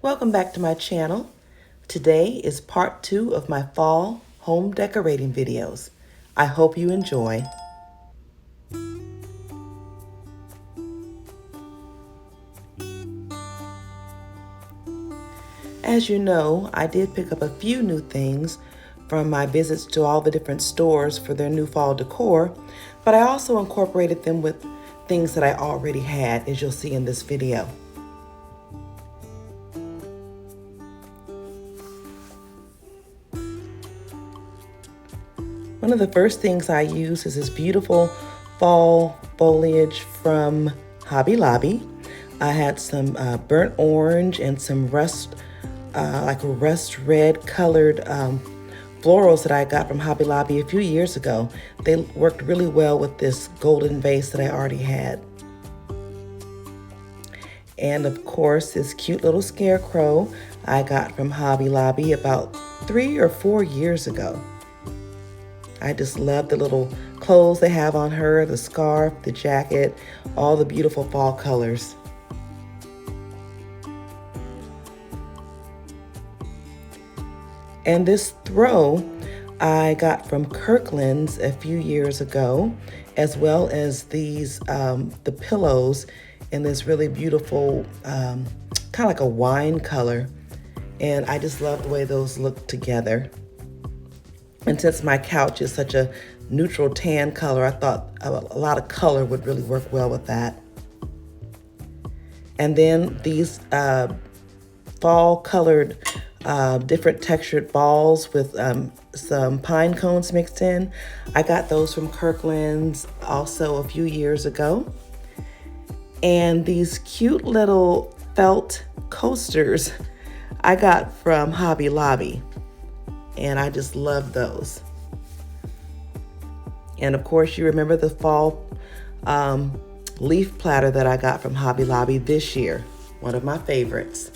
Welcome back to my channel. Today is part 2 of my fall home decorating videos. I hope you enjoy. As you know, I did pick up a few new things from my visits to all the different stores for their new fall decor, but I also incorporated them with things that I already had, as you'll see in this video. One of the first things I use is this beautiful fall foliage from Hobby Lobby. I had some burnt orange and some like a rust red colored florals that I got from Hobby Lobby a few years ago. They worked really well with this golden vase that I already had. And of course, this cute little scarecrow I got from Hobby Lobby about 3 or 4 years ago. I just love the little clothes they have on her, the scarf, the jacket, all the beautiful fall colors. And this throw I got from Kirkland's a few years ago, as well as these, the pillows in this really beautiful, kind of like a wine color. And I just love the way those look together. And since my couch is such a neutral tan color, I thought a lot of color would really work well with that. And then these fall colored, different textured balls with some pine cones mixed in. I got those from Kirkland's also a few years ago. And these cute little felt coasters I got from Hobby Lobby. And I just love those. And of course, you remember the fall leaf platter that I got from Hobby Lobby this year. One of my favorites.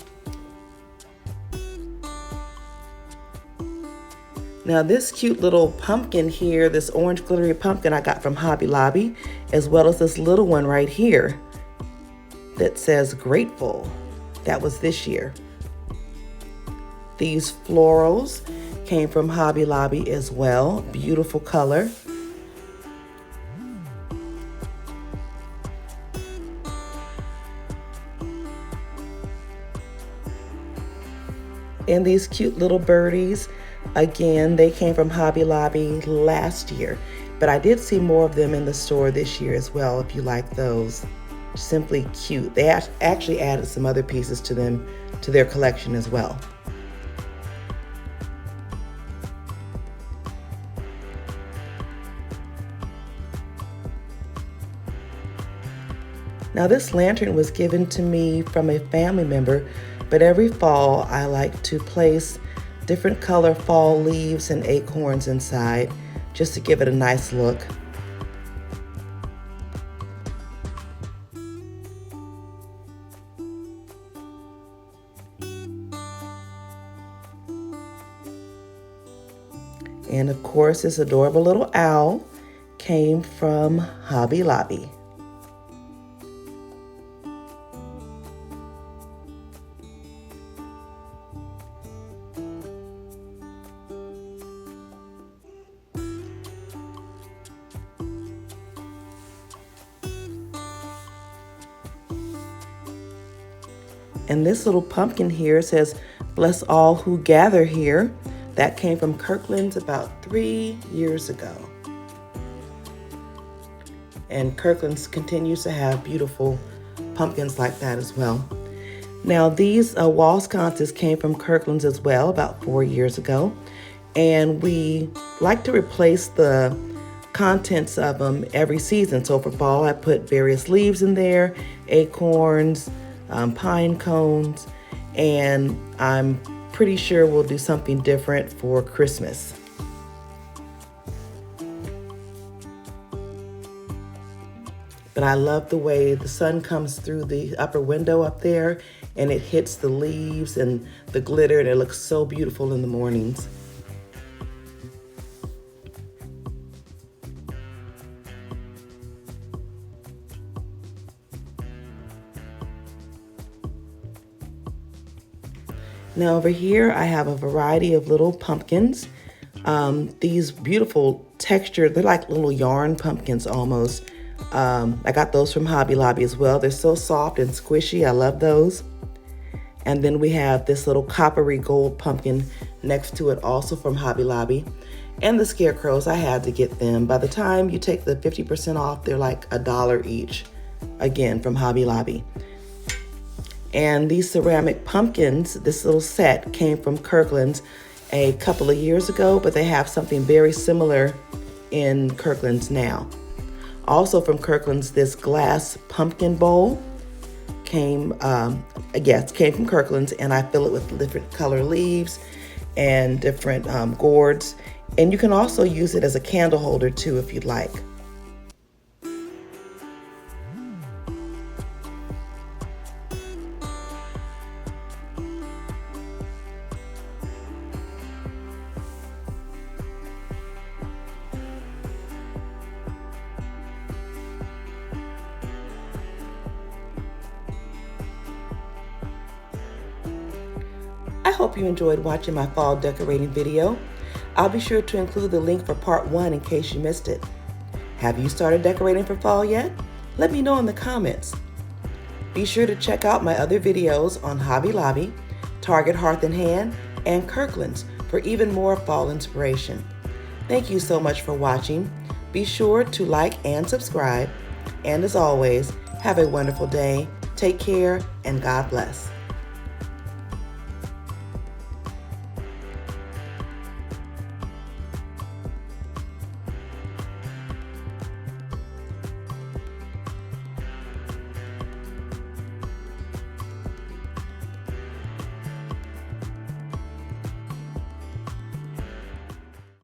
Now this cute little pumpkin here, this orange glittery pumpkin I got from Hobby Lobby, as well as this little one right here that says grateful. That was this year. These florals came from Hobby Lobby as well. Beautiful color. And these cute little birdies, again, they came from Hobby Lobby last year, but I did see more of them in the store this year as well, if you like those. Simply cute. They actually added some other pieces to them, to their collection as well. Now this lantern was given to me from a family member, but every fall I like to place different color fall leaves and acorns inside just to give it a nice look. And of course, this adorable little owl came from Hobby Lobby. And this little pumpkin here says, "Bless all who gather here." That came from Kirkland's about 3 years ago. And Kirkland's continues to have beautiful pumpkins like that as well. Now these wall sconces came from Kirkland's as well about 4 years ago. And we like to replace the contents of them every season. So for fall, I put various leaves in there, acorns, pine cones, and I'm pretty sure we'll do something different for Christmas. But I love the way the sun comes through the upper window up there and it hits the leaves and the glitter, and it looks so beautiful in the mornings. Now over here, I have a variety of little pumpkins. These beautiful textured, they're like little yarn pumpkins almost. I got those from Hobby Lobby as well. They're so soft and squishy. I love those. And then we have this little coppery gold pumpkin next to it, also from Hobby Lobby. And the scarecrows, I had to get them. By the time you take the 50% off, they're like $1 each, again, from Hobby Lobby. And these ceramic pumpkins, this little set came from Kirkland's a couple of years ago, but they have something very similar in Kirkland's now. Also from Kirkland's, this glass pumpkin bowl came from Kirkland's, and I fill it with different color leaves and different gourds. And you can also use it as a candle holder too if you'd like. I hope you enjoyed watching my fall decorating video. I'll be sure to include the link for part 1 in case you missed it. Have you started decorating for fall yet? Let me know in the comments. Be sure to check out my other videos on Hobby Lobby, Target Hearth and Hand, and Kirkland's for even more fall inspiration. Thank you so much for watching. Be sure to like and subscribe. And as always, have a wonderful day. Take care and God bless.